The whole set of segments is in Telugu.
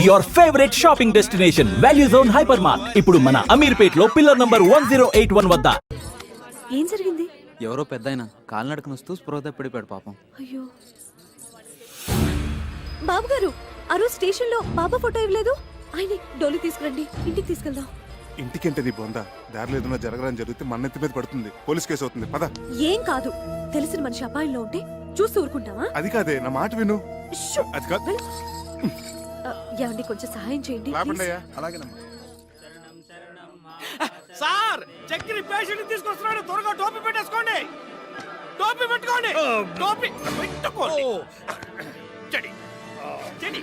Your favourite shopping destination value zone hyper mart ఇప్పుడు మన అమీర్పేట్ లో పిల్లర్ నంబర్ 1081 వద్ద. ఏం జరిగింది? ఎవరో పెద్దాయన కాలినడకన వస్తూ స్పృహ తప్పిడిపోయాడు పాపం. అయ్యో బాబు గారు, ఆ రోజు స్టేషన్ లో బాబా ఫోటో ఇవ్వలేదు. ఆయన డోలి తీసుకురండి, ఇంటికి తీసుకెళ్దాం. ఇంటికేంటది బొంద? దారిలో ఏదైనా జరగడం జరిగితే మన నెత్తి మీద పడుతుంది, పోలీస్ కేసు అవుతుంది. పద. ఏం కాదు, తెలిసిన మనిషి అపాయంలో ఉంటే చూస్తూ ఊరుకుంటావా? అది కాదే, నా మాట విను. షూ! అది కాదు. వెళ్ళు. ఏమండి, కొంచెం సహాయం చేయండి లేపండి ప్లీజ్. అయ్యా. అలాగేనమ్మా. సార్ చక్కెర పేషెంట్ తీసుకొస్తున్నాడు, త్వరగా టోపీ పెట్టేసుకోండి. టోపీ పెట్టుకోండి. టోపీ పెట్టుకోండి. చెడి చెడి.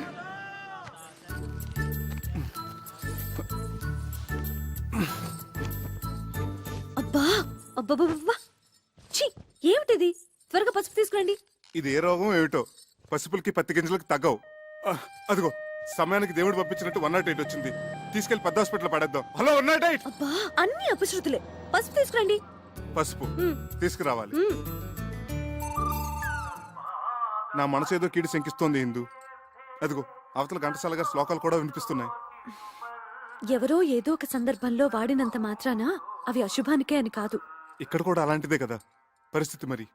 అబ్బా అబ్బబ్బబ్బా, ఛీ, ఏమిటిది? త్వరగా పసుపు తీసుకురండి. ఇది ఏ రోగం ఏమిటో, పసుపులకి పత్తి గింజలకి తగ్గవు. అదిగో సమయానికి దేవుడు పంపించినట్టు 108 వచ్చింది. తీసుకెళ్లి పెద్ద హాస్పిటల్ పడేద్దాం. హలో 108. అబ్బా, అన్ని అపశృతులే. పసుపు తీసుకురండి. పసుపు మ్. తీసుకురావాలి. మ్. నా మనసు ఏదో కీడి శంకిస్తోంది హిందూ. అదిగో అవతల ఘంటసాల గారి శ్లోకాలు కూడా వినిపిస్తున్నాయి. ఎవరో ఏదో ఒక సందర్భంలో వాడినంత మాత్రాన అవి అశుభానికే అని కాదు. ఇక్కడ కూడా అలాంటిదే కదా పరిస్థితి. మరి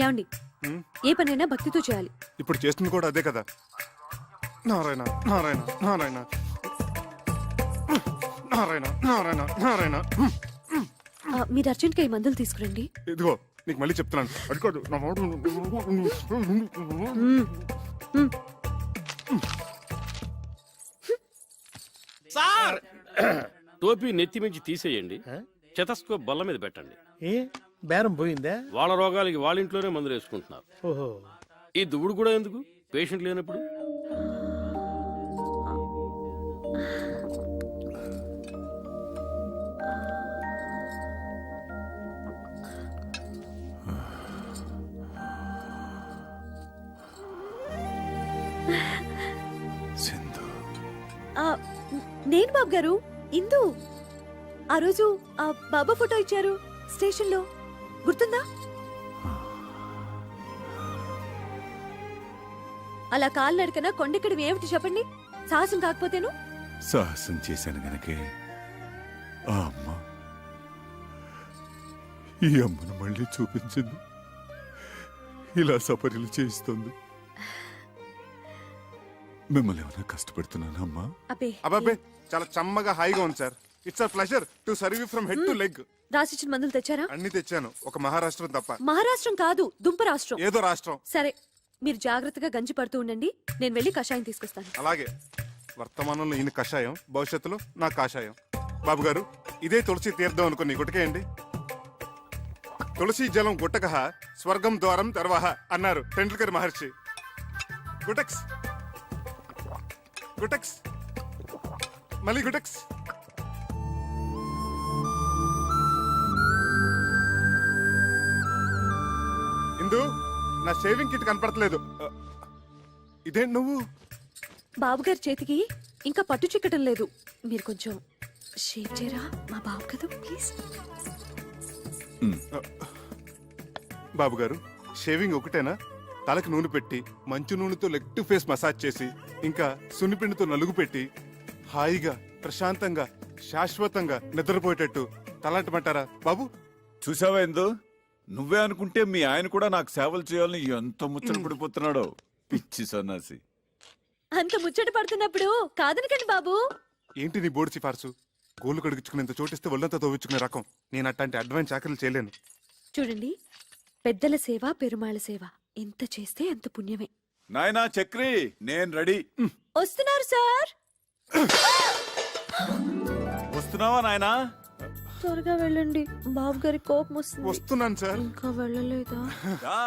ఏమండి, మ్? ఏ పనైనా భక్తితో చేయాలి. ఇప్పుడు చేస్తుంది కూడా అదే కదా. నారాయణ నారాయణ నారాయణ నారాయణ నారాయణ నారాయణ. మీరు అర్జెంట్గా ఈ మందులు తీసుకురండి. ఇదిగో నీకు మళ్ళీ చెప్తున్నాను, అడుకోదు నా మాట. మ్. మ్. సార్ టోపీ నెత్తి మించి తీసేయండి, చెతస్కోప్ బల్ల మీద పెట్టండి. ఏ బేరం పోయిందా? వాళ్ళ రోగాలకి వాళ్ళ ఇంట్లోనే మందులు వేసుకుంటున్నారు. ఓహో, ఈ దువ్వుడు కూడా ఎందుకు, పేషెంట్ లేనప్పుడు? ఆ, నేను బాబు గారు, ఇందు. ఆ రోజు ఆ బాబా ఫోటో ఇచ్చారు స్టేషన్ లో, గుర్తుందా? అలా కాలు నడకన కొండెక్కడం ఏమిటి చెప్పండి? సాహసం కాకపోతేను. సాహసం చేశాను గనకే ఆ అమ్మ ఈ అమ్మను మళ్ళీ చూపించింది, ఇలా సపర్యలు చేయిస్తుంది. మిమ్మల్ని ఏమైనా కష్టపెడుతున్నానా అమ్మా? అబ్బే, అబ్బాబే చాలా చమ్మగా హాయిగా ఉంది sir. It's a pleasure to serve you from head to leg. రాసిచ్చిన మందులు తెచ్చారా? అన్ని తెచ్చాను, ఒక మహారాష్ట్రం తప్ప. మహారాష్ట్రం కాదు, దుంప రాష్ట్రం. ఏదో రాష్ట్రం. సరే, మీరు జాగ్రత్తగా గంజి పడుతూ ఉండండి, నేను వెళ్ళి కషాయం తీసుకొస్తాను. అలాగే. వర్తమానంలో ఈయన కషాయం, భవిష్యత్తులో నా కాషాయం. బాబు గారు, ఇదే తులసి తీర్థం అనుకుని గుట్టకేయండి. తులసి జలం గుట్టకహ స్వర్గం ద్వారం తర్వాహ అన్నారు టెండూల్కర్ మహర్షి. గుటక్స్ గుటక్స్ మళ్ళీ గుటక్స్. ఇందు, నా షేవింగ్ కిట్ కనపడట్లేదు. ఇదేంటి నువ్వు? బాబు గారి చేతికి ఇంకా పట్టు చిక్కటం లేదు, మీరు కొంచెం షేవ్ చేయరా? మా బాబు కదా, ప్లీజ్. బాబు గారు, షేవింగ్ ఒకటేనా? తలకి నూనె పెట్టి మంచు నూనెతో లెగ్ టు ఫేస్ మసాజ్ చేసి ఇంకా సున్నిపిండితో నలుగు పెట్టి హాయిగా ప్రశాంతంగా శాశ్వతంగా నిద్రపోయేటట్టు తలంటమంటారా బాబు? చూసావా ఎందు, నువ్వే అనుకుంటే మీ ఆయన కూడా నాకు సేవలు చేయాలని ఎంత ముచ్చట పడిపోతున్నాడో, పిచ్చి సన్నాసి. అంత ముచ్చట పడుతున్నప్పుడు కాదనకండి బాబు. ఏంటి నీ బోర్డు సిఫార్సు? గోళ్ళు కడిగించుకునేంత చోటిస్తే ఒళ్ళంతా తోవించుకునే రకం. నేను అట్లాంటి అడ్వాన్స్ చాకరీలు చేయలేను. చూడండి, పెద్దల సేవ పెరుమాళ సేవ ఎంత చేస్తే అంత పుణ్యమే. నాయనా చక్రి, నేను రెడీ. వస్తున్నారు సార్. వస్తున్నావా నాయనా? త్వరగా వెళ్ళండి, బాబు గారి కోపం వస్తుంది. వస్తున్నాను సార్. ఇంకా వెళ్ళలేదా? రా.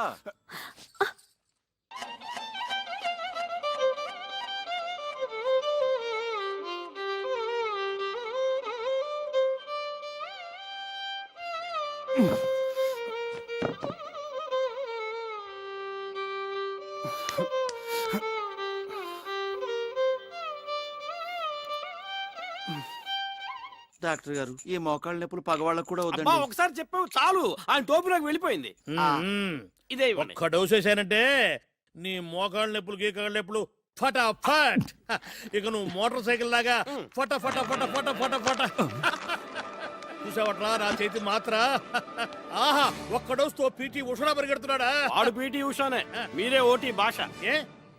డాక్టర్ గారు, ఈ మోకాళ్ళ నొప్పులు పగవాళ్ళకు కూడా అబ్బా, వద్దండి. ఒకసారి చెప్పావు చాలు, ఆయన టోపీలోకి వెళ్ళిపోయింది. ఇదే ఇవ్వండి. ఒక్క డోస్ వేసానంటే నీ మోకాళ్ళ నొప్పులు గీకాళ్ళ నొప్పులు ఫటాఫట్ ఇక నువ్వు మోటార్ సైకిల్ లాగా ఫట ఫట ఫట ఫట ఫట ఫట చూసావట్రా నా చేతి మాత్ర ఆహా ఒక్కడోస్తో పీటీ ఉషరా పరిగెడుతున్నాడా ఆడు పీటీ ఉషానే మీరే ఓటీ భాష ఏ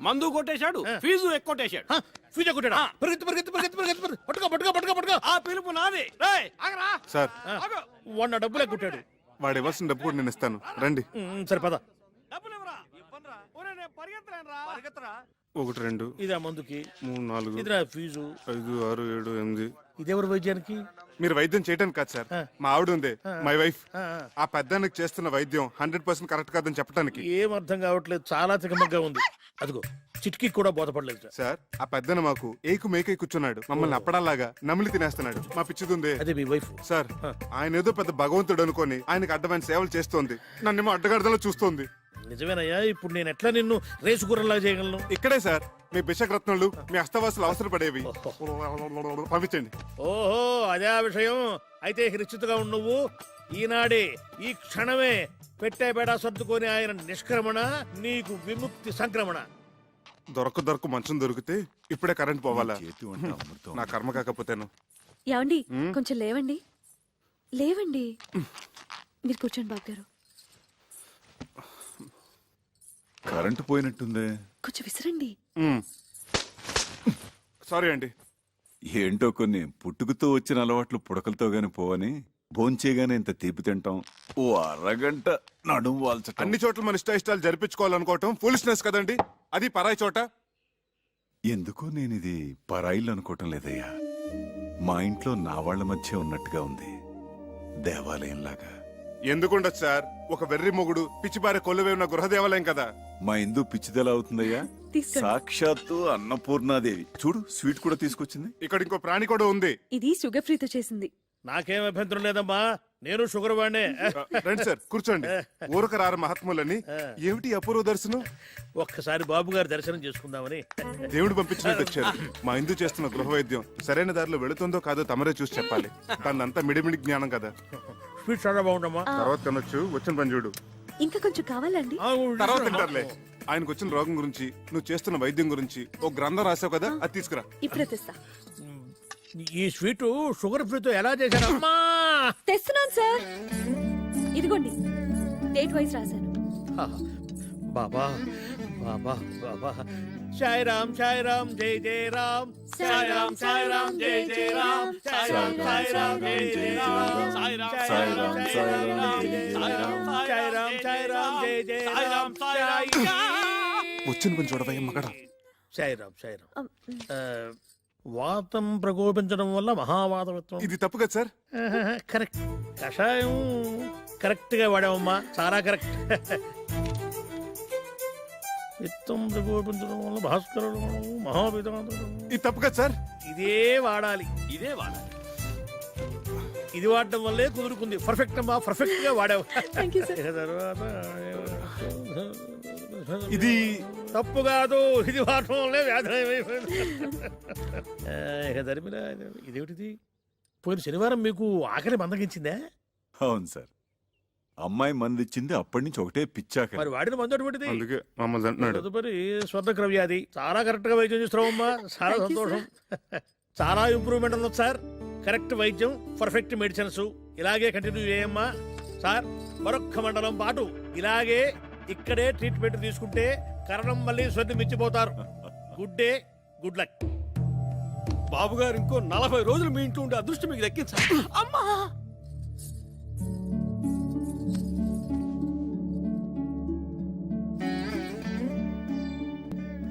మందు కొట్టేశాడు ఫీజు ఎక్కువటేశాడు ఫ్యూజ్ కొట్టాడా పరిగెత్తు పరిగెత్తు పరిగెత్తు పరిగెత్తు పట్టుకో పట్టుకో పట్టుకో పట్టుకో ఆ పిలుపు నాది రేయ్, ఆగరా. సార్ ఆగు. వాడిన డబ్బులే కొట్టాడు వాడు ఇవ్వాల్సిన డబ్బు కూడా నేను ఇస్తాను రండి. సరే పద డబ్బులు ఇవ్వరా? ఒరేయ్, నేను పరిగెత్తలేనురా. 1 2 ఇదా మందుకి 3 4 ఇదిరా ఫీజు 5 6 7 8. ఇదెవరు వైద్యానికి మీరు వైద్యం చేయడానికి కాదు సార్, మా ఆవిడ ఉంది మై వైఫ్. ఆ, ఆ పెద్దానికి చేస్తున్న వైద్యం 100% కరెక్ట్ కాదని చెప్పడానికి. ఏం అర్థం కావట్లేదు చాలా తికమగ్గా ఉంది అదిగో చిటికి కూడా బోధపడలేదు సార్ ఆ పెద్దన మాకు ఏకు మేకై కూర్చున్నాడు, మమ్మల్ని అప్పడాలాగా నమిలి తినేస్తున్నాడు. మా పిచ్చిదుందే అదే మీ వైఫ్ సార్, ఆయన ఏదో పెద్ద భగవంతుడు అనుకొని ఆయనకు అడ్డమైన సేవలు చేస్తోంది, నన్నేమో అడ్డగడదలో చూస్తోంది. నిజమేనయ్యా ఇప్పుడు నేను ఎట్లా నిన్ను రేసు గుర్రంలాగా చేయగలను ఇక్కడే సార్ మీ బిషక్ రత్నాలు మీ అస్తవాసులు అవసరపడేవి. పంపించండి. ఓహో అదే ఆ విషయం అయితే నిశ్చితగా ఉండు నువ్వు ఈనాడే ఈ క్షణమే పెట్టే బేడా సర్దుకొని ఆయన నిష్క్రమణ నీకు విముక్తి సంక్రమణ దొరక మంచం దొరికితే ఇప్పుడే కరెంట్ పోవాలా? చేతి వంట అమృతం. నా కర్మ కాకపోతేను. ఏమండి కొంచెం లేవండి లేవండి మీరు కూర్చోండి బాబు గారు. కరెంటు పోయినట్టుందే. కొంచెం విసరండి. సారీ అండి. ఏంటో కొన్ని పుట్టుకతో వచ్చిన అలవాట్లు పుడకలతో గాని పోవని భోంచేయగానే ఇంత తీపి తింటాం, ఓ అరగంట నడుము వాల్చటం. అన్ని చోట్ల మన ఇష్టాలు జరిపించుకోవాలనుకోవటం ఫూలిష్నెస్ కదండి. అది పరాయి చోట. ఎందుకో నేను ఇది పరాయిలు అనుకోవటం లేదయ్యా, మా ఇంట్లో నా వాళ్ళ మధ్య ఉన్నట్టుగా ఉంది, దేవాలయంలాగా. ఎందుకుండదు సార్, ఒక వెర్రి మొగుడు పిచ్చిబారే కొలువే ఉన్న గృహదేవాలయం కదా. మా ఇందు పిచ్చిదెలా అవుతుందయ్యా? తీసుకోండి. సాక్షాత్తు అన్నపూర్ణాదేవి. చూడు స్వీట్ కూడా తీసుకొచ్చింది. ఇక్కడ ఇంకో ప్రాణి కూడా ఉంది. ఇది షుగర్ ఫ్రీతో చేసింది. నాకేం అభ్యంతరం లేదమ్మా నేను షుగర్ వాడినే రండి సార్ కూర్చోండి. ఊరక రార మహాత్ములని. ఏమిటి అపూర్వ దర్శనం? ఒక్కసారి బాబు గారి దర్శనం చేసుకుందామని దేవుడు పంపించినట్టు వచ్చారు. మా ఇందు చేస్తున్న గృహ వైద్యం సరైన దారిలో వెళుతుందో కాదో తమరే చూసి చెప్పాలి. తనంతా మిడిమిడి జ్ఞానం కదా. స్వీట్ చాలా బాగుండమ్మా తర్వాత కనొచ్చు, వచ్చిన పని చూడు. ఇంకా కొంచెం కావాలండి. తర్వాత తింటారులే. ఆయనకు వచ్చిన రోగం గురించి, నువ్వు చేస్తున్న వైద్యం గురించి ఓ గ్రంథం రాసావు కదా, అది తీసుకురా. ఇప్పుడే తెస్తా. ఈ స్వీట్ షుగర్ ఫ్రీతో ఎలా చేశారమ్మా తెస్తున్నాను సార్. ఇదిగోండి డేట్ వైజ్ రాశాను. బాబా బాబా బాబా సాయి రామ్ జై జై రామ్ సాయి రామ్ జై జై రామ్ సాయి రామ్ జై జై రామ్ సాయి రామ్ జై జై రామ్ వచ్చిన పని చూడవయ్య మగడ. సాయి రామ్ వాతం ప్రకోపించడం వల్ల మహావాతవత్వం. ఇది తప్పు కదా సార్? కరెక్ట్. కషాయం కరెక్ట్ గా వాడామమ్మా, చాలా కరెక్ట్. విత్తం ప్రకోపించడం వల్ల భాస్కరుడు మహావిధానం. ఇది తప్పు కదా సార్? ఇదే వాడాలి. ఇది వాడటం వల్లే కుదురుకుంది. పర్ఫెక్ట్ అమ్మా, పర్ఫెక్ట్ గా వాడావు. Thank you sir. తర్వాత ఇది తప్పు కాదు, ఇది వాడటం వల్లే వ్యాధి. ధర్మిలా ఇదేమిటిది? పోయిన శనివారం మీకు ఆకలి మందగించిందా? అవును సార్, అమ్మాయి మందిచ్చింది, అప్పటి నుంచి ఒకటే పిచ్చాక. మరి వాడిన మందు అటువంటిది. అందుకే మమ్మల్ని అంటున్నాడు. తదుపరి స్వర్ణక్ర వ్యాధి. చాలా కరెక్ట్ గా వైద్యం చేస్తున్నావమ్మా, చాలా Thank you, సంతోషం. చాలా ఇంప్రూవ్మెంట్ ఉంది సార్. కరెక్ట్ వైద్యం, పర్ఫెక్ట్ మెడిసిన్స్ ఇలాగే కంటిన్యూ చేయమ్మా. సార్ మరొక్క మండలం పాటు ఇలాగే ఇక్కడే ట్రీట్మెంట్ తీసుకుంటే కరణం మళ్ళీ స్వర్ణం మించిపోతారు. Good day, good luck. Babu గారు ఇంకో 40 రోజులు మీ ఇంట్లో ఉండే అదృష్టం మీకు దక్కించాలి. అమ్మా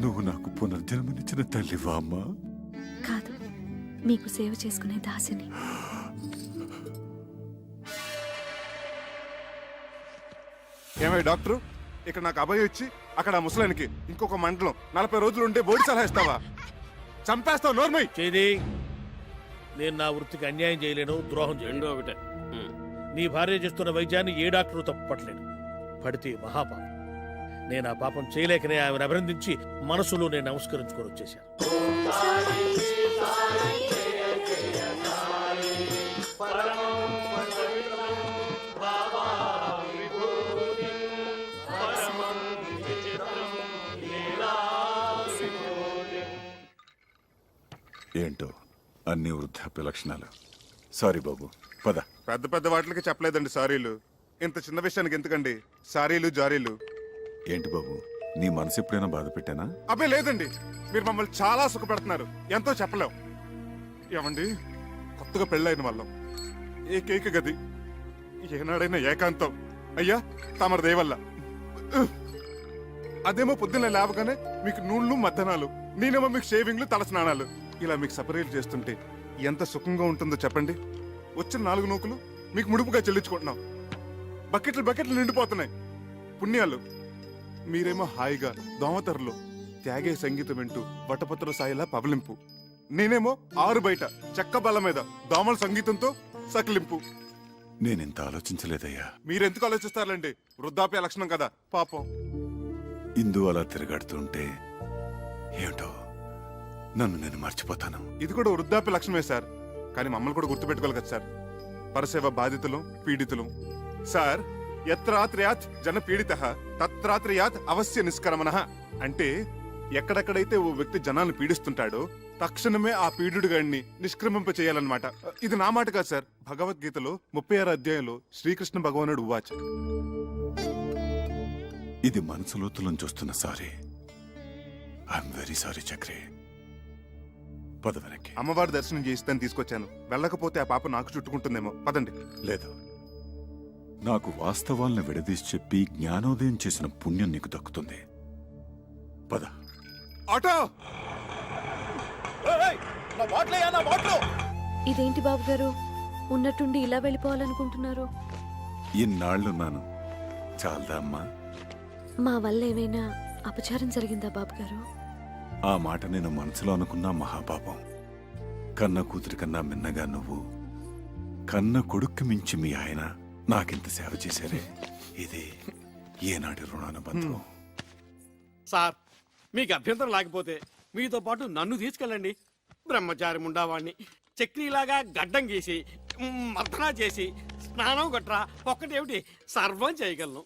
నువ్వు నాకు పునర్జన్మనిచ్చిన తల్లివా అమ్మా? కాదు, మీకు సేవ చేసుకునే దాసిని. ఏమై డాక్టర్, ఇక్కడ నాకు అభయం ఇచ్చి అక్కడ ఆ ముసలానికి ఇంకొక మండలం 40 రోజులు ఉంటే బోడి సలహా ఇస్తావా? చంపేస్తావు. నోర్మై చేది నేను నా వృత్తికి అన్యాయం చేయలేను, ద్రోహం చేయలేను. రెండో ఒకటే. నీ భార్య చేస్తున్న వైద్యాన్ని ఏ డాక్టరు తప్పట్లేడు. పడితే మహాపాపం. నేను ఆ పాపం చేయలేకనే ఆమెను అభినందించి మనసులో నేను నమస్కరించుకొని వచ్చేశాను. ఏంటో అన్ని వృద్ధాప్య లక్షణాలు. సారీ బాబు, పద. పెద్ద పెద్ద వాటికి చెప్పలేదండి సారీలు. ఇంత చిన్న విషయానికి ఎందుకండి సారీలు జారీలు? ఏంటి బాబు, నీ మనసు ఎప్పుడైనా బాధ పెట్టానా? అబ్బే లేదండి, మీరు మమ్మల్ని చాలా సుఖపెడుతున్నారు, ఎంతో చెప్పలేం. ఏమండి, కొత్తగా పెళ్ళైన వాళ్ళం, ఏకైక గది, ఏనాడైనా ఏకాంతం. అయ్యా తమరి దయవల్ల. అదేమో పొద్దున్న లేవగానే మీకు నూళ్ళు మద్దనాలు, నేనేమో మీకు షేవింగ్లు తల స్నానాలు. ఇలా మీకు సపరేట్ చేస్తుంటే ఎంత సుఖంగా ఉంటుందో చెప్పండి. వచ్చిన 4 నూకులు మీకు ముడుపుగా చెల్లించుకుంటున్నాం. బకెట్లు నిండిపోతున్నాయి పుణ్యాలు. మీరేమో హాయిగా దోమతెరలో త్యాగే సంగీతం వింటూ వటపత్ర సాయిలా పవలింపు. నేనేమో ఆరు బయట చెక్క బల్ల మీద దోమల సంగీతంతో సకిలింపు. నేనింత ఆలోచించలేదయ్యా. మీరెందుకు ఆలోచిస్తారులేండి, వృద్ధాప్య లక్షణం కదా పాపం. ఇందు అలా తిరగాడుతుంటే ఏమిటో నన్ను నేను మర్చిపోతాను. ఇది కూడా వృద్ధాప్య లక్షణమే సార్, కానీ మమ్మల్ని కూడా గుర్తుపెట్టుకోవాలి కదా సార్. పరసేవ బాధితులు పీడితులు సార్. యత్రాత్రయాత్ జన పీడిత తత్రాత్రయాత్ అవశ్య నిష్కరమణ. అంటే ఎక్కడెక్కడైతే ఓ వ్యక్తి జనాలను పీడిస్తుంటాడో తక్షణమే ఆ పీడుడు గాడిని నిష్క్రమింప చేయాలన్నమాట. ఇది నా మాట కాదు సార్, భగవద్గీతలో 36వ అధ్యాయంలో శ్రీకృష్ణ భగవానుడు ఉవాచ. ఇది మనసు లోతులను చూస్తున్న sorry. I'm very sorry Chakri. పద వెనక్కి. అమ్మవారి దర్శనం చేయిస్తాను తీసుకొచ్చాను, వెళ్ళకపోతే ఆ పాప నాకు చుట్టుకుంటుందేమో. పదండి. లేదు, నాకు వాస్తవాలను విడదీసి చెప్పి జ్ఞానోదయం చేసిన పుణ్యం నీకు దక్కుతుంది. పద. ఆటో! ఇదేంటి బాబు గారు, ఉన్నట్టుండి ఇలా వెళ్ళిపోవాలనుకుంటున్నారు? ఇన్నాళ్లున్నాను, చాలదా అమ్మా? మా వల్ల ఏమైనా అపచారం జరిగిందా బాబు గారు? ఆ మాట నేను మనసులో అనుకున్నా మహాపాపం. కన్న కూతురి కన్నా మిన్నగా నువ్వు, కన్న కొడుక్కి మించి మీ ఆయన నాకింత సేవ చేశారే, ఇది ఏనాటి రుణానుబంధం. సార్, మీకు అభ్యంతరం లేకపోతే మీతో పాటు నన్ను తీసుకెళ్ళండి. బ్రహ్మచారి ఉండేవాడిని చక్రీలాగా గడ్డం గీసి మర్దనా చేసి స్నానం గట్రా ఒక్కటేమిటి సర్వం చేయగలను.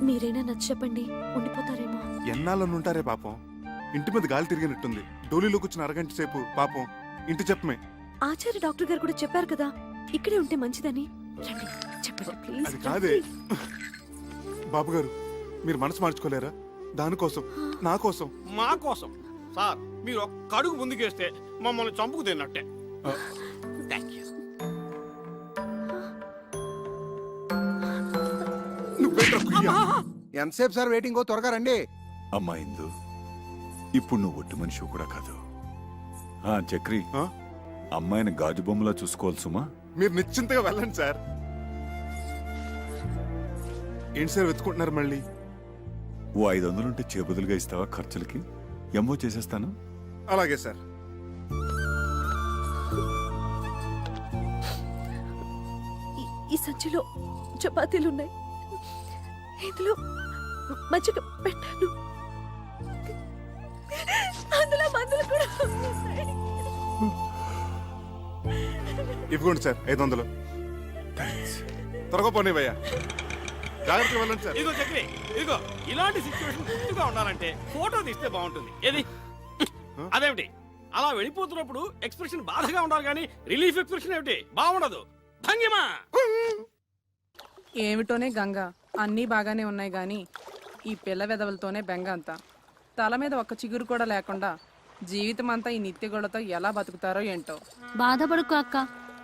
మీరైనా నచ్చ చెప్పండి, ఉండిపోతారేమో. ఎన్నాళ్ళని ఉంటారే పాపం, ఇంటి మీద గాలి తిరిగినట్టుంది. డోలీలో కూర్చున్న అరగంట సేపు పాపం ఇంటి చెప్పమే. ఆచార్య డాక్టర్ గారు కూడా చెప్పారు కదా ఇక్కడే ఉంటే మంచిదని. రండి, చెప్పండి ప్లీజ్. అది కాదే బాబు గారు, మీరు మనసు మార్చుకోలేరా? దానికోసం, నా కోసం. మా కోసం సార్, మీరు ఒక్క అడుగు ముందుకేస్తే మమ్మల్ని చంపుకు తిన్నట్టే. Thank you. నువ్వేంట్రా కుయ్యా? ఎంతసేపు సార్ వెయిటింగ్? త్వరగా రండి. అమ్మా ఇందు, ఇప్పుడు నువ్వు ఒట్టి మనిషి కూడా కాదు. ఆ చక్రి, ఆ? అమ్మాయిని గాజు బొమ్మలా చూసుకోవాలి సుమా. మీరు నిశ్చింతగా వెళ్ళండి సార్. ఏంటి సార్ వెతుకుంటున్నారు మళ్ళీ? ఓ 500 ఉంటే చేబదులుగా ఇస్తావా ఖర్చులకి? ఎంఓ చేసేస్తాను. అలాగే సార్. ఈ సంచిలో చపాతీలు ఉన్నాయి, ఇందులో మజ్జిగ పెట్టాను, అందులో మందులు కూడా ఉన్నాయి. ఇవ్వండి సార్ 500. త్వరగా పోనీవయ్యా, జాగ్రత్తగా వెళ్ళండి సార్. ఇదిగో చక్రి, ఇదిగో ఇలాంటి సిచ్యువేషన్ గుర్తుగా ఉండాలంటే ఫోటో తీస్తే బాగుంటుంది. ఏది అదేమిటి అలా వెళ్ళిపోతున్నప్పుడు ఎక్స్ప్రెషన్ బాధగా ఉండాలి కానీ రిలీఫ్ ఎక్స్ప్రెషన్ ఏమిటి బాగుండదు. భంగిమా ఏమిటోనే గంగ, అన్నీ బాగానే ఉన్నాయి గాని ఈ పిల్ల వెదవులతోనే బెంగ అంతా. తల మీద ఒక్క చిగురు కూడా లేకుండా జీవితం అంతా ఈ నిత్యగోళతో ఎలా బతుకుతారో ఏంటో. బాధపడుకో అక్క,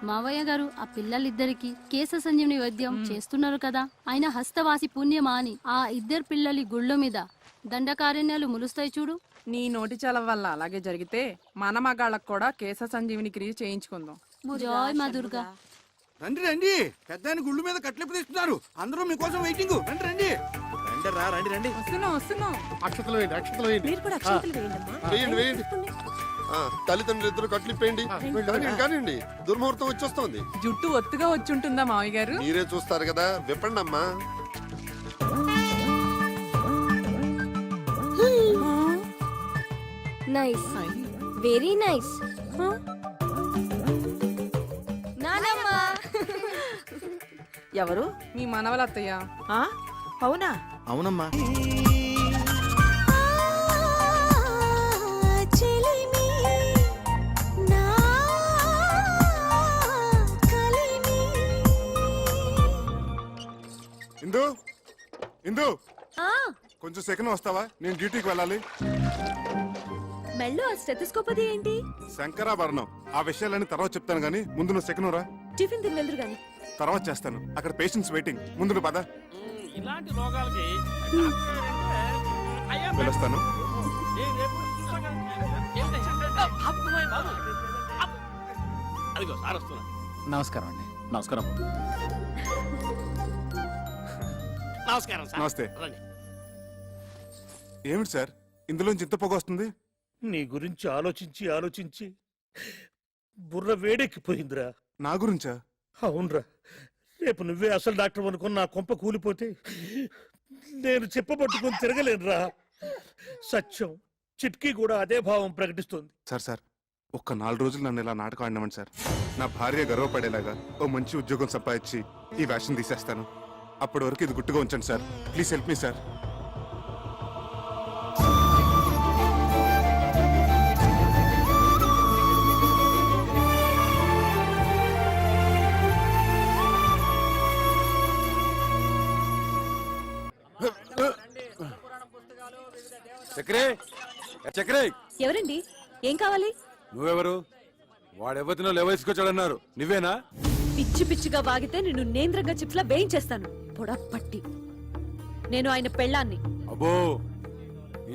మావయ్య గారు ఆ పిల్లలిద్దరికి కేశ సంజీవని వైద్యం చేస్తున్నారు కదా, ఆయన హస్తవాసి పుణ్యమా అని ఆ ఇద్దరు పిల్లలి గుళ్ళ మీద దండకారణ్యాలు ములుస్తాయి చూడు. నీ నోటి చలవ వల్ల అలాగే జరిగితే మన మగాళ్ళకు కూడా కేశ సంజీవిని క్రియ చేయించుకుందాం. జోయ్ మా దుర్గా. రండి రండి, పెద్ద గుళ్ళు మీద కట్లెప్పుడు తీస్తున్నారు, అందరూ మీకోసం వెయిటింగ్. రండి రండి. రండి రా, రండి రండి. వస్తున్నాం వస్తున్నాం. అక్షతలు వేయండి, అక్షతలు వేయండి. మీరు కూడా అక్షంతలు వేయండమ్మా. వేయండి వేయండి. తల్లిదండ్రులు ఇద్దరు కట్లిప్పేయండి. కానివ్వండి, దుర్ముహూర్తం వచ్చేస్తోంది. జుట్టు ఒత్తుగా వచ్చుంటుందా మావయ్య గారు? మీరే చూస్తారు కదా, విప్పండి అమ్మా. Nice, very nice. ఎవరు? మీ మనవల అత్తయ్య. అవునా? అవునమ్మా. చెలిమి ఇందు ఆ కొంచెం సెకండ్ వస్తావా? నేను డ్యూటీకి వెళ్ళాలి. మెళ్ళో ఆ స్టెథోస్కోప్ అది ఏంటి? శంకరాభరణం. ఆ విషయాలన్నీ తర్వాత చెప్తాను గానీ ముందు నువ్వు సెకండ్ రా. టిఫిన్ తిని వెళ్దురు గాని. తర్వాత చేస్తాను. అక్కడ పేషెంట్స్ వెయిటింగ్. ముందు నువ్వు పద. ఇలాంటి రోగాలకి అయ్యా వెళ్ళొస్తాను. అదిగో సార్ వస్తున్నా. నమస్కారం అండి. నమస్కారం. నమస్కారం సార్. నమస్తే. రండి. ఏమిటి సార్ ఇందులోంచి ఇంత పొగ వస్తుంది? నీ గురించి ఆలోచించి ఆలోచించి బుర్ర వేడెక్కిపోయిందిరా. నా గురించా? అవునరా, రేపు నువ్వే అసలు డాక్టర్ అనుకుని నా కొంప కూలిపోతే నేను చెప్పబట్టుకుని తిరగలేనురా. సత్యం చిట్కీ కూడా అదే భావం ప్రకటిస్తుంది. సార్ ఒక్క 4 రోజులు నన్ను ఇలా నాటకం ఆడినామండి సార్. నా భార్య గర్వపడేలాగా ఓ మంచి ఉద్యోగం సంపాదించి ఈ వేషం తీసేస్తాను. అప్పటి వరకు ఇది గుట్టుగా ఉంచండి sir. Please help me sir. చక్రే చక్రే, ఎవరండి? ఏం కావాలి? నువ్వెవరు? వాడెవతినో లెవెల్స్కొచ్చాడన్నారు, నువ్వేనా? పిచ్చి పిచ్చిగా వాగితే నిన్ను నేంద్రంగా చిప్స్లా వేయించేస్తాను. పొడపట్టి. నేను ఆయన పెళ్ళాన్ని. అబ్బో,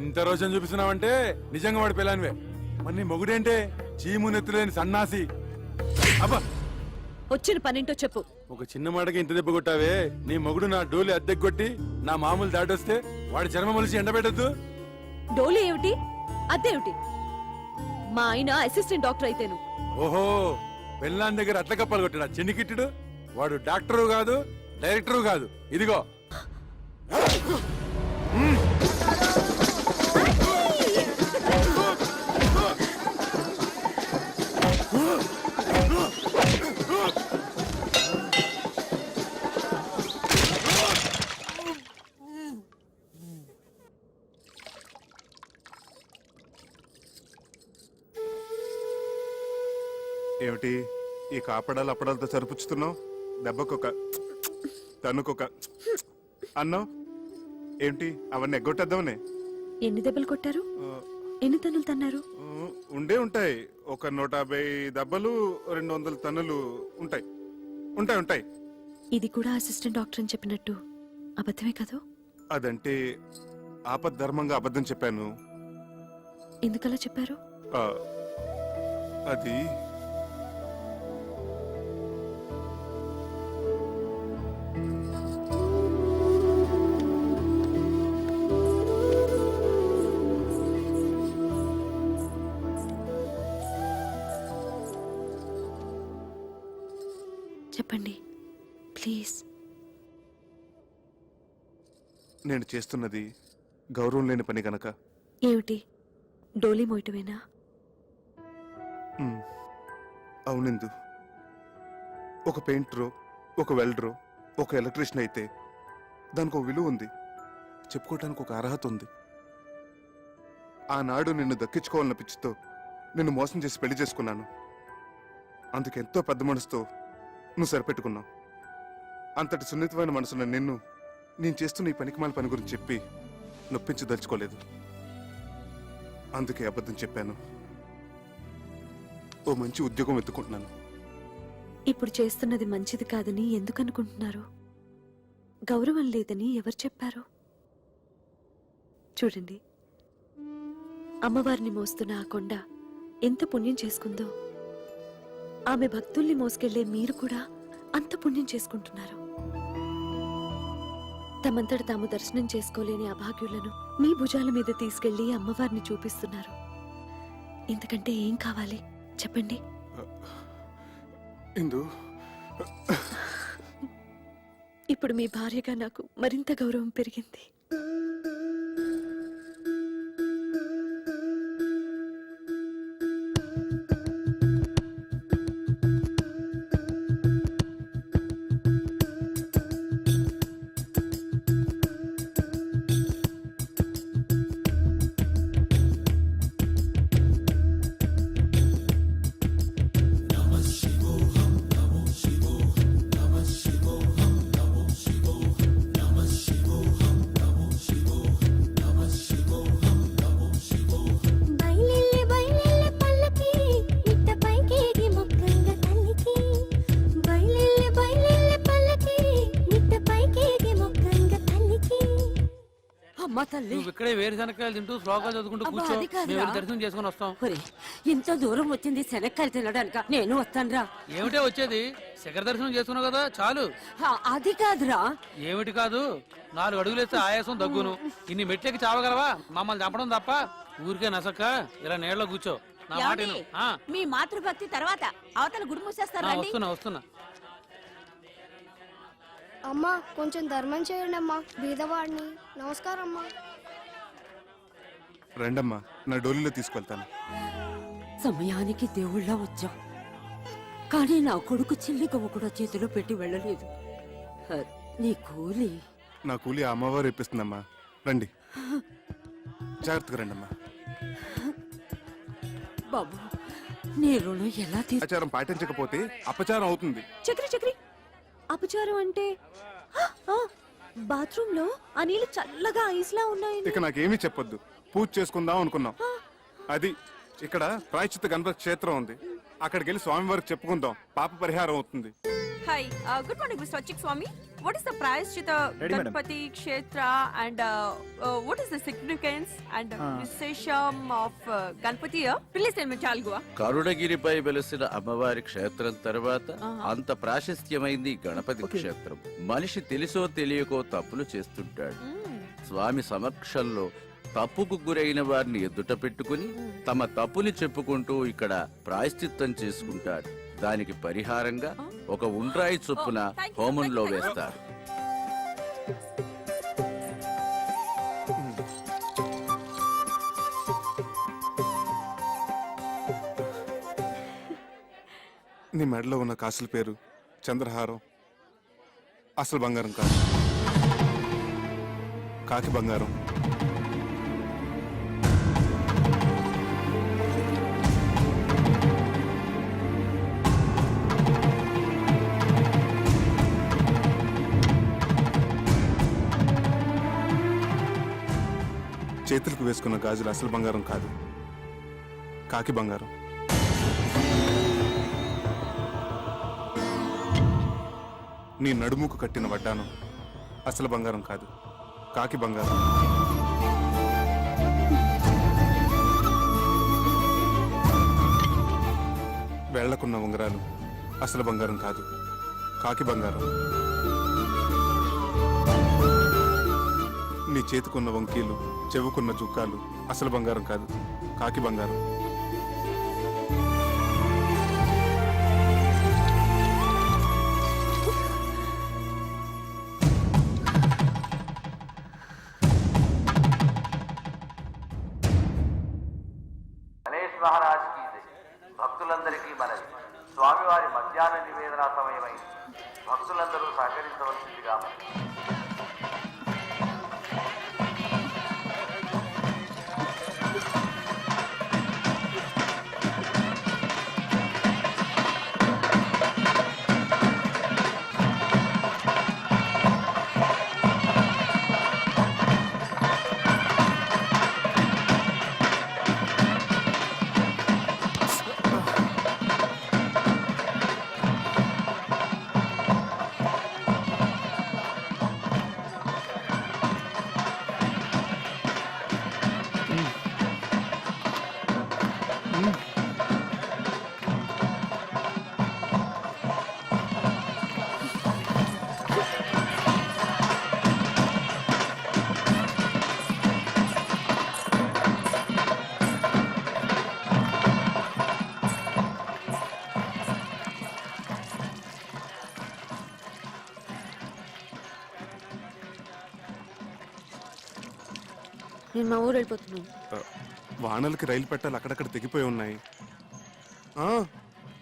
ఇంత రోజు చూపిస్తున్నావంటే నిజంగా వాడి పిల్లానివే. మరి నీ మొగుడేంటే చీము నెత్తులేని సన్నాసి. అబ్బా, వచ్చిన పనింటో చెప్పు. ఒక చిన్న మాటకి ఇంత దెబ్బ కొట్టావే. నీ మొగుడు నా డోలి అద్దెకొట్టి నా మామూలు దాటొస్తే వాడి చర్మం మలిసి ఎండబెట్టద్దు. డోలు ఏమిటి? అదేమిటి? మా ఆయన అసిస్టెంట్ డాక్టర్ అయితేను. ఓహో, పెళ్ళాన్ దగ్గర అట్ల కప్పలు కొట్టాడు చెన్నికిట్టుడు. వాడు డాక్టరు కాదు, డైరెక్టరు కాదు. ఇదిగో ఏమిటి ఈ కాపడాలు అప్పడాలతో సరిపుచ్చుతున్నావు? దెబ్బకొక తన్నుకొక అన్నావు ఏంటి? అవన్నీ ఎగ్గొట్టేద్దామనే. ఎన్ని దెబ్బలు కొట్టారు? ఎన్ని తన్నులు తన్నారు? ఉండే ఉంటాయి. ఒక 150 దెబ్బలు, 200 తన్నులు ఉంటాయి. ఉంటాయి ఉంటాయి. ఇది కూడా అసిస్టెంట్ డాక్టర్ అని చెప్పినట్టు అబద్ధమే కదూ? అదంటే ఆపద్ధర్మంగా అబద్ధం చెప్పాను. ఎందుకలా చెప్పారు? ఆ, అది చెప్పండి ప్లీజ్. నేను చేస్తున్నది గౌరవం లేని పని గనక. ఏమిటి? డోలీ మోయటమేనా? అవునందు. ఒక పెయింటరు, ఒక వెల్డరు, ఒక ఎలక్ట్రీషియన్ అయితే దానికి ఒక విలువ ఉంది, చెప్పుకోవటానికి ఒక అర్హత ఉంది. ఆనాడు నిన్ను దక్కించుకోవాలన్న పిచ్చితో నిన్ను మోసం చేసి పెళ్లి చేసుకున్నాను. అందుకెంతో పెద్ద మనసుతో నువ్వు సరిపెట్టుకున్నావు. అంతటి సున్నితమైన మనసున్న నిన్ను నేను చేస్తున్న ఈ పనికిమాల పని గురించి చెప్పి నొప్పించదలుచుకోలేదు. అందుకే అబద్ధం చెప్పాను. ఓ మంచి ఉద్యోగం వెతుకుంటున్నాను. ఇప్పుడు చేస్తున్నది మంచిది కాదని ఎందుకు అనుకుంటున్నారు? గౌరవం లేదని ఎవరు చెప్పారు? చూడండి, అమ్మవారిని మోస్తున్న ఆ కొండ ఎంత పుణ్యం చేసుకుందో, ఆమె భక్తుల్ని మోసుకెళ్లే మీరు కూడా అంత పుణ్యం చేసుకుంటున్నారు. తమంతట తాము దర్శనం చేసుకోలేని అభాగ్యులను మీ భుజాల మీద తీసుకెళ్లి అమ్మవారిని చూపిస్తున్నారు. ఇంతకంటే ఏం కావాలి చెప్పండి? ఇందు, ఇప్పుడు మీ భార్యగా నాకు మరింత గౌరవం పెరిగింది. నువ్వు ఇక్కడే వేరుశనక్కాయలు తింటూ శ్లోకాలు చదువుకుంటూ అబ్బా, కూర్చో అది కాదురా. మేము వెళ్ళి దర్శనం చేసుకుని వస్తాం. ఇంత దూరం వచ్చింది శనక్కాయలు తినడానిక నేను వస్తానురా. ఏమిటే వచ్చేది, శిఖర దర్శనం చేసుకున్నావు కదా చాలు. అది కాదురా. ఏమిటి కాదు, 4 అడుగులేస్తే ఆయాసం దగ్గును. ఇన్ని మెట్లకి చావగలవా? మమ్మల్ని చంపడం తప్ప. ఊరికే నసక్క ఇలా నీళ్ళలో కూర్చో. నా మాట విను. ఆ, మీ మాతృభక్తి తర్వాత అవతల గుడి మూసేస్తారా? వస్తున్నా. అమ్మా కొంచెం ధర్మం చేయండి అమ్మా, బీదవాడిని. నమస్కారం అమ్మా. రండమ్మా, నా డోలీలో తీసుకెళ్తాను. సమయానికి దేవుళ్ళ వచ్చా, కానీ నా కొడుకు చిల్లి గవ్వ కూడా చేతిలో పెట్టి వెళ్ళలేదు. నీ కూలి నా కూలి ఆ అమ్మవారు ఇప్పిస్తుందమ్మా. రండి, జాగ్రత్తగా రండమ్మా. బాబు, నీ రుణం ఎలా ఆచారం పాటించకపోతే అపచారం అవుతుంది. చక్రి చక్రి అపచారం అంటే బాత్రూమ్ లో ఆ నీళ్లు చల్లగా ఐస్లా ఉన్నాయి. ఇక నాకేమీ చెప్పొద్దు, పూజ చేసుకుందాం అనుకున్నాం. అది ఇక్కడ ప్రాయశ్చిత్త గణపతి క్షేత్రం ఉంది, అక్కడికి వెళ్ళి స్వామివారికి చెప్పుకుందాం, పాప పరిహారం అవుతుంది. Hi, good morning Mr Achik Swami. What is the Prayashchita Ganpati Kshetra and what is the significance and Vishesham of Ganpati here? Please tell me, Chalgua. కరుణగిరిపై వెలిసిన అమ్మవారి క్షేత్రం తర్వాత అంత ప్రాశస్త్యమైంది గణపతి క్షేత్రం. మనిషి తెలిసో తెలియకో తప్పులు చేస్తుంటాడు. స్వామి సమక్షంలో తప్పుకు గురైన వారిని ఎదుట పెట్టుకుని తమ తప్పుని చెప్పుకుంటూ ఇక్కడ ప్రాయశ్చిత్తం చేసుకుంటారు. దానికి పరిహారంగా ఒక ఉండ్రాయి చొప్పున హోమంలో వేస్తారు. నీ మెడలో ఉన్న కాసుల పేరు చంద్రహారం అసలు బంగారం కాదు, కాకి బంగారం. చేతులకు వేసుకున్న గాజులు అసలు బంగారం కాదు, కాకి బంగారం. నీ నడుముకు కట్టిన వడ్డానం అసలు బంగారం కాదు, కాకి బంగారం. వేళ్లకున్న ఉంగరాలు అసలు బంగారం కాదు, కాకి బంగారం. నీ చేతికున్న వంకీలు, చెవుకున్న జుక్కాలు అసలు బంగారం కాదు, కాకి బంగారం. గణేష్ మహారాజ్ కి జై. భక్తులందరికీ మనవి, స్వామివారి మధ్యాహ్న నివేదన సమయమైంది. భక్తులందరూ సహకరించవలసిందిగా మనవి. నేను మా ఊరు వెళ్ళిపోతున్నాను. వానలకి రైలు పెట్టాలి అక్కడక్కడ తెగిపోయి ఉన్నాయి.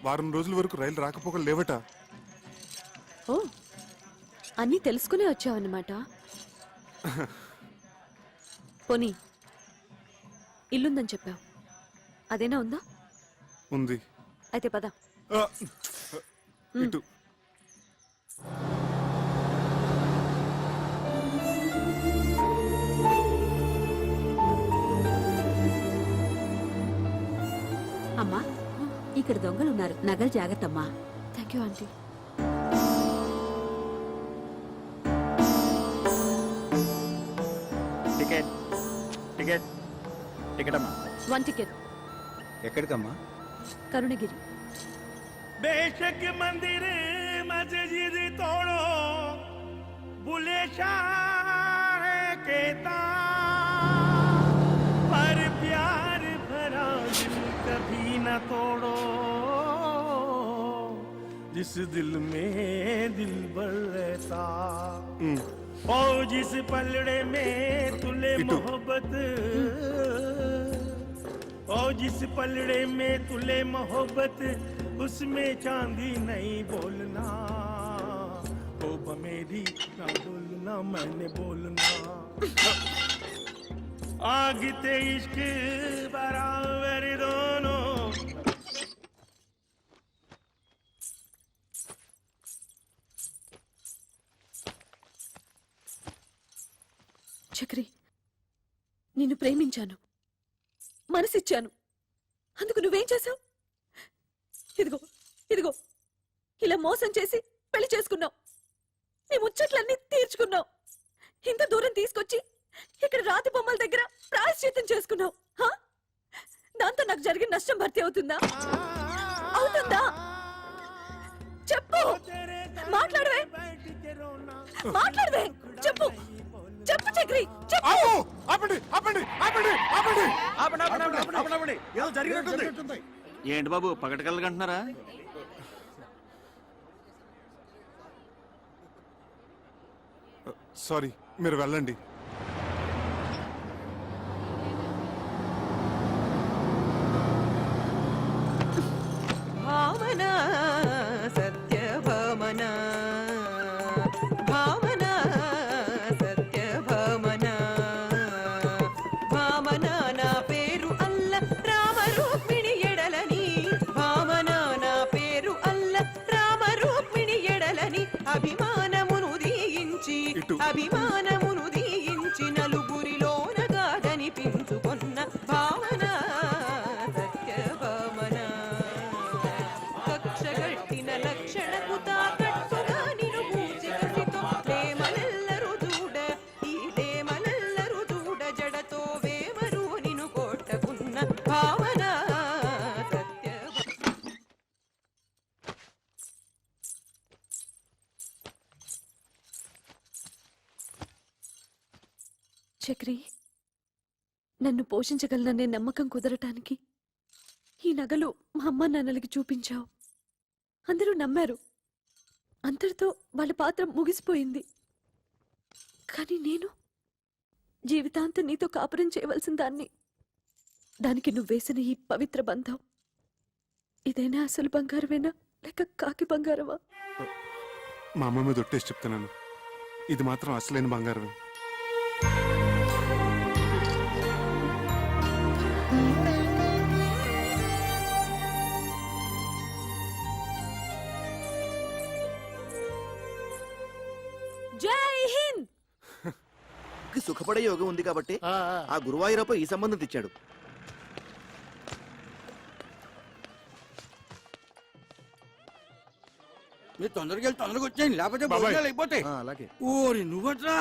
వారం రోజుల వరకు రైలు రాకపోకలు లేవట. ఓ, అన్నీ తెలుసుకునే వచ్చావన్నమాట. పోనీ ఇల్లుందని చెప్పావు, అదేనా ఉందా? ఉంది. అయితే పద. ఇటు అమ్మా, ఇక్కడ దొంగలున్నారు, నగలు జాగ్రత్త అమ్మా. Thank you aunty. Ticket ticket ticket అమ్మా. 1 టికెట్. ఎక్కడికమ్మా? కరుణగిరి. बेशक मंदिर मस्जिद तोड़ो बुले शाह कहता पर प्यार भरा दिल कभी न तोड़ो जिस दिल में दिल भर रहता ओ जिस पलड़े में तुले मोहब्बत ओ जिस पलड़े में तुले मोहब्बत उसमें चांदी नहीं बोलना ओ मेरी ना बोलना मैंने बोलना आग ते इश्क बराबर दोनों చక్రి, నిన్ను ప్రేమించాను, మనసిచ్చాను. అందుకు నువ్వేం చేశావు? ఇదిగో ఇదిగో ఇలా మోసం చేసి పెళ్లి చేసుకున్నావు. నీ ముచ్చట్లన్నీ తీర్చుకున్నావు. ఇంత దూరం తీసుకొచ్చి ఇక్కడ రాతి బొమ్మల దగ్గర ప్రాయశ్చిత్తం చేసుకున్నావు. దాంతో నాకు జరిగిన నష్టం భర్తీ అవుతుందా? అవుతుందా? చెప్పు, మాట్లాడవే, మాట్లాడవే, చెప్పు, చెప్పు చక్రి, చెప్పు. ఆపండి ఆపండి ఆపండి ఆపండి. ఏదో జరిగినట్టుంది. ఏంటి బాబు పగటకల్లగంటున్నారా? సారీ, మీరు వెళ్ళండి. భావన సత్యభామన, భావన సత్యభామన, భామన నా పేరు అల్ల రామ రూక్మిణి ఎడలని, భామన నా పేరు అల్ల రామ రూక్మిణి ఎడలని, అభిమానమును దీయించి అభిమానమును దీయించి నలుగురిలోనగా కనిపించుకున్న భావన సత్యభామన, కక్షగట్టిన లక్షణకు తాకట్టుగా నిను పూజికసితో లేమలెల్లరు చూడ, ఈ లేమలెల్లరు చూడ, జడతో వేమరు నిను కొట్టకున్న భావన సత్యభామన. చక్రి, నన్ను పోషించగలననే నమ్మకం కుదరటానికి ఈ నగలు మా అమ్మ నాన్నలకి చూపించావు. అందరూ నమ్మారు. అంతటితో వాళ్ళ పాత్ర ముగిసిపోయింది. కానీ నేను జీవితాంతం నీతో కాపురం చేయవలసిన దాన్ని. దానికి నువ్వేసిన ఈ పవిత్ర బంధం ఇదైనా అసలు బంగారమేనా లేక కాకి బంగారమా? మా అమ్మ మీద ఒట్టేసి చెప్తున్నాను, ఇది మాత్రం అసలైన బంగారమే. జై హింద్. సుఖపడే యోగం ఉంది కాబట్టి ఆ గురువాయూరప్ప ఈ సంబంధం తెచ్చాడు. మీరు తొందరగా వెళ్ళి తొందరగా వచ్చేయండి, లేకపోతే భోజనాలు అయిపోతాయి. అలాగే. ఓరి నువ్వట్రా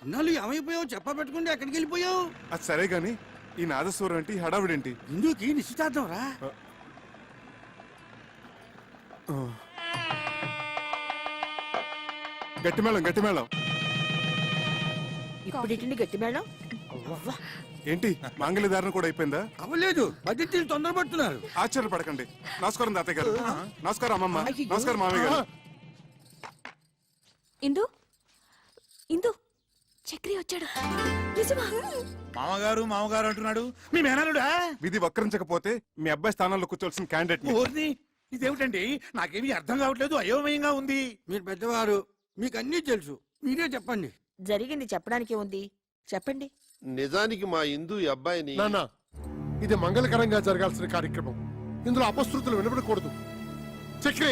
ఇన్నాళ్ళు ఏమైపోయావు? చెప్ప పెట్టుకుంటే ఎక్కడికి వెళ్ళిపోయావు? అది సరే గాని ఈ నాదస్వరం ఏంటి, హడావిడేంటి? ఇందుకి నిశ్చితార్థం రా. గట్టి మేళం గట్టి మేళం. ఇప్పుడు గట్టి మేడం. ఏంటి మాంగళ్య ధారణ కూడా అయిపోయిందా? అవ్వలేదు, బడ్జెట్ తొందరపడుతున్నారు. ఆశ్చర్యపడకండి. నమస్కారం తాతయ్య గారు. నమస్కారం అమ్మమ్మ. నమస్కారం మామయ్య గారు. ఇందు ఇందు చక్రి వచ్చాడు. నిజమా? మామగారు మామగారు అంటున్నాడు. మీ మేనలుడా? విధి వక్రించకపోతే మీ అబ్బాయి స్థానంలో కూర్చోవలసిన క్యాండిడేట్. ఓర్ని, ఇదేమిటండి? నాకేమీ అర్థం కావట్లేదు, అయోమయంగా ఉంది. మీరు పెద్దవారు, మీకు అన్నీ తెలుసు, మీరే చెప్పండి. జరిగింది చెప్పడానికి ఉంది, చెప్పండి. నిజానికి మా ఇందు ఈ అబ్బాయిని నాన్న, ఇది మంగళకరంగా జరగాల్సిన కార్యక్రమం. ఇందులో అపశృతులు వినపడకూడదు. చక్రి,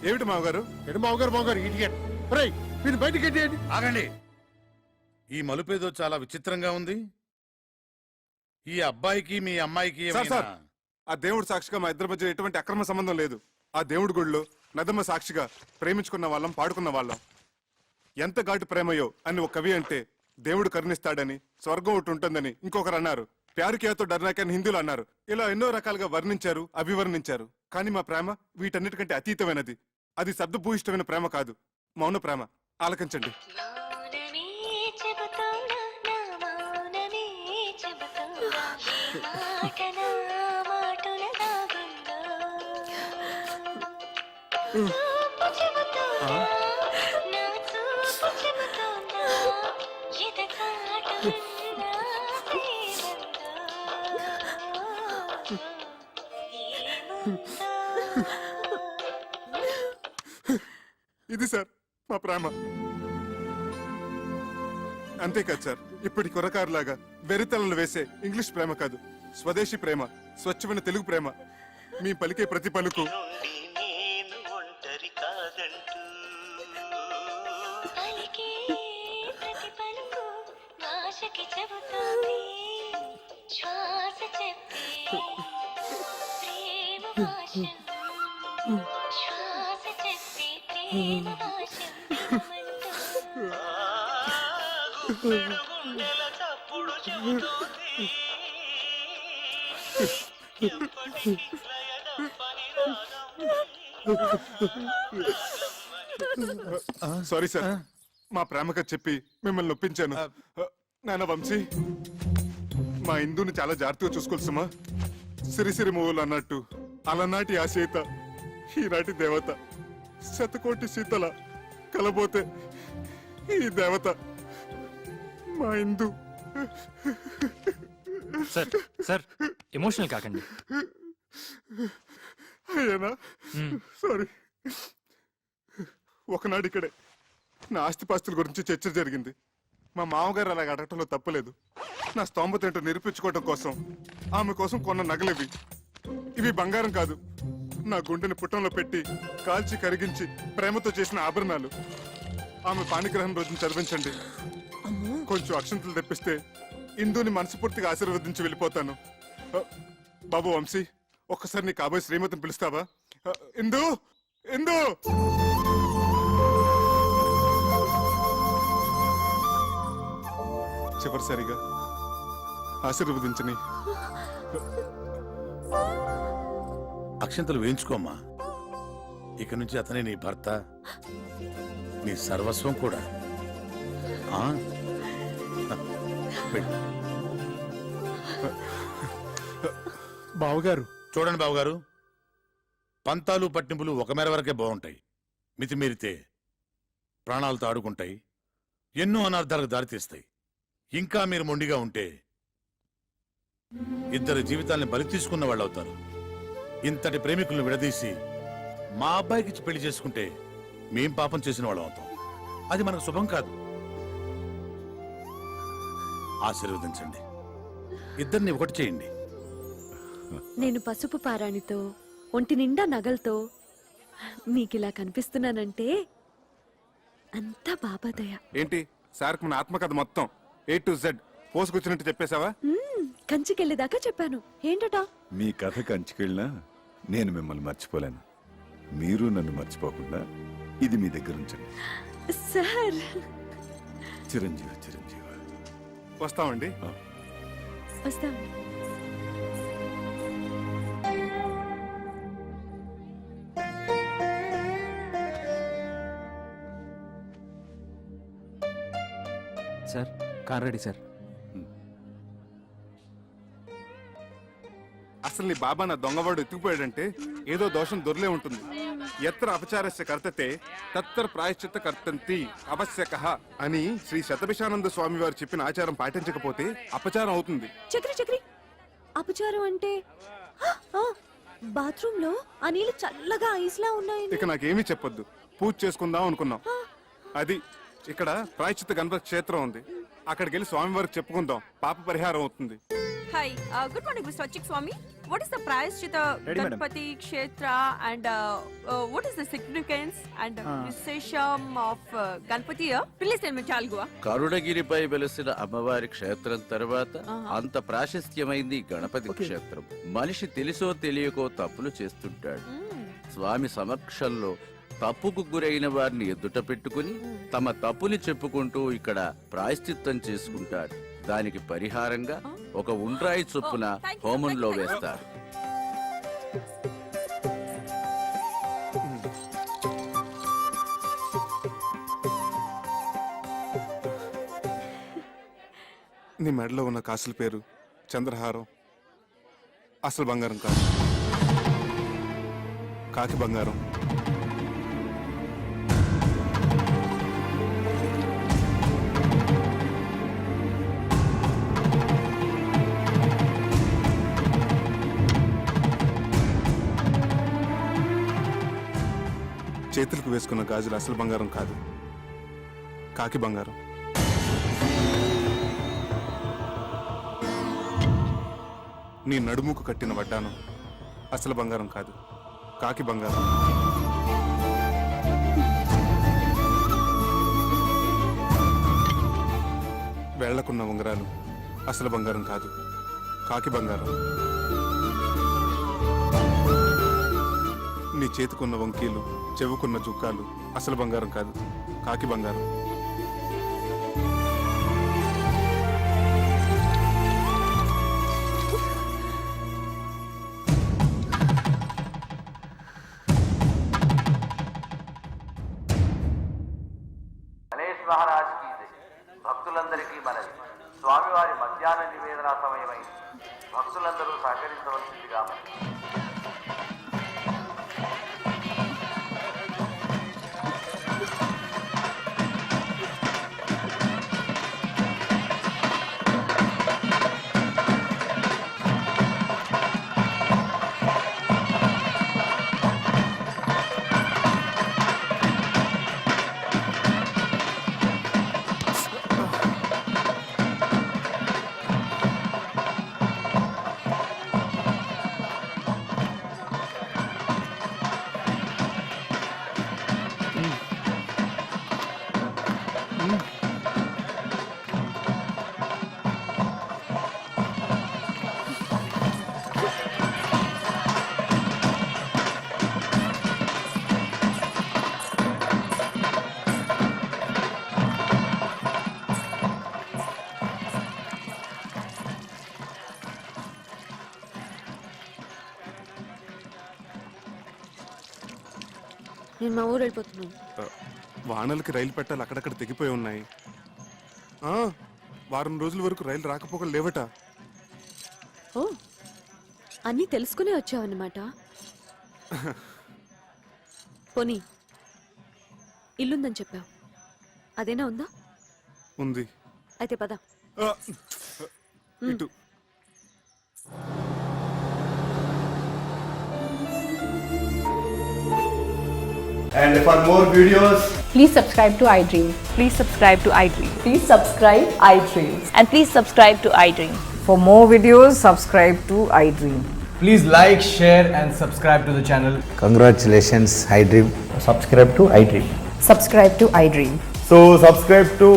ఏమిటి మామగారు? ఎడు మామగారు ఇడియట్. రేయ్, మీరు బయటికి ఎట్టేయండి. ఆగండి. ఈ మలుపేదో చాలా విచిత్రంగా ఉంది. ఈ అబ్బాయికి మీ అమ్మాయికి సార్, సార్, ఆ దేవుడు సాక్షిగా మా ఇద్దరి మధ్య ఎటువంటి అక్రమ సంబంధం లేదు. ఆ దేవుడి గుడిలో నదమ్మ సాక్షిగా ప్రేమించుకున్న వాళ్ళం, పాడుకున్న వాళ్ళం. ఎంత ఘాటు ప్రేమయో అని ఒక కవి అంటే దేవుడు కరుణిస్తాడని, స్వర్గం ఒకటి ఉంటుందని ఇంకొకరు అన్నారు. ప్యారు కేతో డర్నాకని హిందువులు అన్నారు. ఇలా ఎన్నో రకాలుగా వర్ణించారు, అభివర్ణించారు. కానీ మా ప్రేమ వీటన్నిటికంటే అతీతమైనది. అది శబ్దభూయిష్టమైన ప్రేమ కాదు, మౌన ప్రేమ. ఆలకించండి. ఇది సార్ మా ప్రేమ. అంతేకాదు సార్, ఇప్పటి కుర్రకారులాగా వెరితలను వేసే ఇంగ్లీష్ ప్రేమ కాదు, స్వదేశీ ప్రేమ, స్వచ్ఛమైన తెలుగు ప్రేమ. మీ పలికే ప్రతి పలుకు సారీ సార్, మా ప్రేమగా చెప్పి మిమ్మల్ని నొప్పించాను. నాన్న వంశీ, మా ఇందుని చాలా జాగ్రత్తగా చూసుకోవాల్సమా. సిరిసిరి మూవలు అన్నట్టు అలనాటి ఆ సీత ఈనాటి దేవత. శతకోటి సీతల కలబోతే ఈ దేవత మా ఇందు. సార్ సార్ ఎమోషనల్ కాకండి. అయ్యానా సారీ. ఒకనాడు ఇక్కడే నా ఆస్తిపాస్తుల గురించి చర్చ జరిగింది. మా మామగారు అలాగ అడగటంలో తప్పలేదు. నా స్తోమత ఏంటో నిరూపించుకోవడం కోసం ఆమె కోసం కొన్న నగలివి. ఇవి బంగారం కాదు, నా గుండెని పుట్టంలో పెట్టి కాల్చి కరిగించి ప్రేమతో చేసిన ఆభరణాలు. ఆమె పాణిగ్రహం రోజున చదివించండి. కొంచెం అక్షంతలు తెప్పిస్తే ఇందుని మనస్ఫూర్తిగా ఆశీర్వదించి వెళ్ళిపోతాను. బాబు వంశీ, ఒక్కసారి నీ కాబోయే శ్రీమతిని పిలుస్తావా? ఇందు, ఇందు. చివరిసారిగా ఆశీర్వదించని. అక్షంతలు వేయించుకోమ్మా. ఇక నుంచి అతనే నీ భర్త, నీ సర్వస్వం కూడా. ఆ? వెళ్ళు. బావగారు చూడండి బావగారు, పంతాలు పట్టింపులు ఒక మేర వరకే బాగుంటాయి. మితిమీరితే ప్రాణాలతో ఆడుకుంటాయి, ఎన్నో అనర్థాలకు దారితీస్తాయి. ఇంకా మీరు మొండిగా ఉంటే ఇద్దరు జీవితాల్ని బలి తీసుకున్న వాళ్ళు అవుతారు. ఇంతటి ప్రేమికులను విడదీసి మా అబ్బాయికి ఇచ్చి పెళ్లి చేసుకుంటే మేం పాపం చేసిన వాళ్ళం అవుతాం. అది మనకు శుభం కాదు. ఆశీర్వదించండి, ఇద్దరిని ఒకటి చేయండి. నేను పసుపు పారాణితో ఒంటి నిండా నగలతో మీకిలా కనిపిస్తున్నానంటే అంతా బాబాదయ. ఏంటి సార్, మన ఆత్మకథ మొత్తం A to Z పోసుకొచ్చినట్టు చెప్పేశావా? కంచికెళ్ళేదాకా చెప్పాను. ఏంటట? మీ కథ కంచుకెళ్ళినా నేను మిమ్మల్ని మర్చిపోలేను. మీరు నన్ను మర్చిపోకుండా ఇది మీ దగ్గర ఉంచండి. సార్, చిరంజీవి చిరంజీవి. వస్తామండి. వస్తాం. Sir car ready sir. అసలు నీ బాబా నా దొంగవాడు ఎత్తుకుపోయాడంటే ఏదో దోషం దొరలే ఉంటుంది. ఎత్ర అపచారస్య కర్తతే తత్ర ప్రాయశ్చిత్త కర్తంతి అవశ్యకః అని శ్రీ శతభిషానంద స్వామి వారు చెప్పిన ఆచారం పాటించకపోతే అపచారం అవుతుంది. చక్రి చక్రి, అపచారం అంటే బాత్రూమ్ లో ఆ నీళ్లు చల్లగా ఐస్లా ఉన్నాయి. ఇక నాకేమీ చెప్పొద్దు, పూజ చేసుకుందాం అనుకున్నాం. అది ఇక్కడ ప్రాయశ్చిత్త గణపతి క్షేత్రం ఉంది, అక్కడికి వెళ్ళి స్వామి వారికి చెప్పుకుందాం, పాప పరిహారం అవుతుంది. Hi, good morning, Mr. Swachik Swami. What is the Prayashchita Ganpati Kshetra and what is the significance and Vishesham of Ganpati here? Please tell me, Chalgua. కరుణగిరిపై వెలసిన అమ్మవారి క్షేత్రం తర్వాత అంత ప్రాశస్త్యమైంది గణపతి క్షేత్రం. మనిషి తెలుసో తెలియకో తప్పులు చేస్తుంటాడు. స్వామి సమక్షంలో తప్పుకు గురైన వారిని ఎదుట పెట్టుకుని తమ తప్పుని చెప్పుకుంటూ ఇక్కడ ప్రాయశ్చిత్తం చేసుకుంటారు. దానికి పరిహారంగా ఒక ఉండ్రాయి చొప్పున హోమంలో వేస్తారు. నీ మెడలో ఉన్న కాసుల పేరు చంద్రహారం. అసలు బంగారం కాదు, కాకి బంగారం. చేతులకు వేసుకున్న గాజులు అసలు బంగారం కాదు, కాకి బంగారం. నీ నడుముకు కట్టిన వడ్డానం అసలు బంగారం కాదు, కాకి బంగారం. వేళ్లకున్న ఉంగరాలు అసలు బంగారం కాదు, కాకి బంగారం. నీ చేతికున్న వంకీలు, చెవుకున్న జుక్కాలు అసలు బంగారం కాదు, కాకి బంగారం. గణేష్ మహారాజ్ కీ జై. భక్తులందరికీ మనవి, స్వామివారి మధ్యాహ్న నివేదన సమయమైంది. భక్తులందరూ సహకరించవలసిందిగా మనవి. నేను మా ఊరు వెళ్ళిపోతున్నాను. వానలకి రైలు పెట్టాలి అక్కడక్కడ తెగిపోయి ఉన్నాయి. వారం రోజుల వరకు రైలు రాకపోకలు లేవట. ఓ, అన్నీ తెలుసుకునే వచ్చావన్నమాట. పోనీ ఇల్లుందని చెప్పావు, అదేనా ఉందా? ఉంది. అయితే పద. ఇటు. And for more videos, Please subscribe to iDream. Please subscribe to iDream. Please subscribe iDream. And please subscribe to iDream. For more videos, subscribe to iDream. please like, share and subscribe to the channel. Congratulations, iDream. Subscribe to iDream. Subscribe to iDream. So subscribe to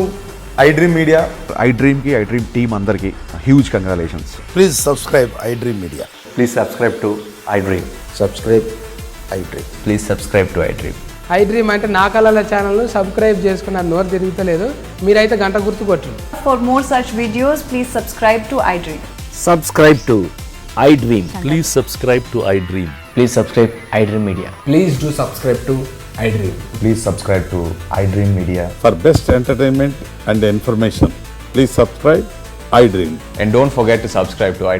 iDream Media. iDream కి iDream టీమ్ అందరికి huge congratulations. Please subscribe iDream Media. Please subscribe to iDream. Subscribe iDream. Please subscribe to iDream. iDream అంటే నా కళల ఛానల్ సబ్స్క్రైబ్ చేసుకున్న నోరు తిరుగుతలేదు. మీరైతే గంట గుర్తు కొట్టండి. For more such videos, please subscribe to iDream. Subscribe to iDream. Please subscribe to iDream. Please subscribe iDream Media. Please do subscribe to iDream. Please subscribe to iDream Media. For best entertainment and information please subscribe iDream. And don't forget to subscribe to iDream.